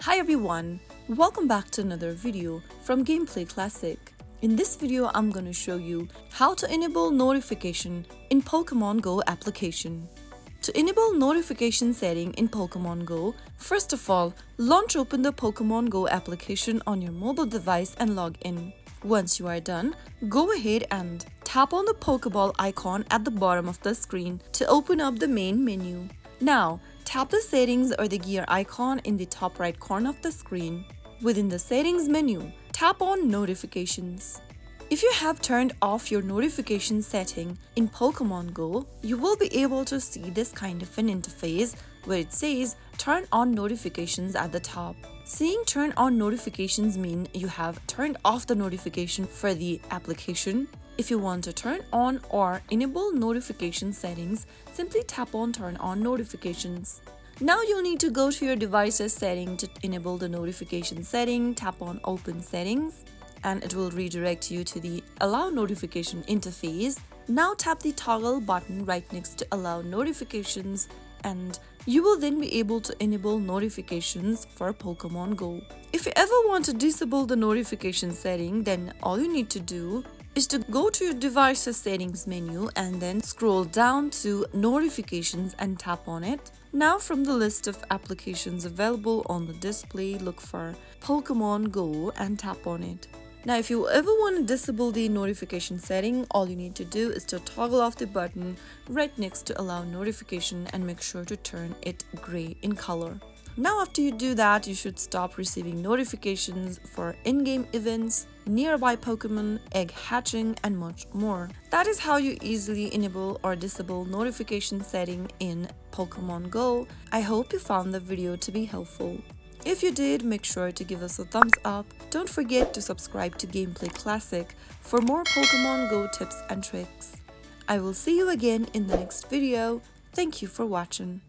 Hi everyone, welcome back to another video from Gameplay Classic. In this video, I'm going to show you how to enable notification in Pokémon Go application. To enable notification setting in Pokémon Go, first of all, launch open the Pokémon Go application on your mobile device and log in. Once you are done, go ahead and tap on the Pokéball icon at the bottom of the screen to open up the main menu. Now, tap the settings or the gear icon in the top right corner of the screen. Within the settings menu, tap on notifications. If you have turned off your notification setting in Pokémon Go, you will be able to see this kind of an interface where it says turn on notifications at the top. Seeing turn on notifications mean you have turned off the notification for the application. If you want to turn on or enable notification settings, simply tap on turn on notifications. Now you'll need to go to your device's setting to enable the notification setting, tap on open settings, and it will redirect you to the allow notification interface. Now tap the toggle button right next to allow notifications and you will then be able to enable notifications for Pokémon Go. If you ever want to disable the notification setting, then all you need to do is to go to your device's settings menu and then scroll down to notifications and tap on it. Now from the list of applications available on the display, look for Pokémon Go and tap on it. Now if you ever want to disable the notification setting, all you need to do is to toggle off the button right next to allow notification and make sure to turn it gray in color. Now after you do that, you should stop receiving notifications for in-game events, nearby Pokemon, egg hatching, and much more. That is how you easily enable or disable notification setting in Pokemon Go. I hope you found the video to be helpful. If you did, make sure to give us a thumbs up. Don't forget to subscribe to Gameplay Classic for more Pokemon Go tips and tricks. I will see you again in the next video. Thank you for watching.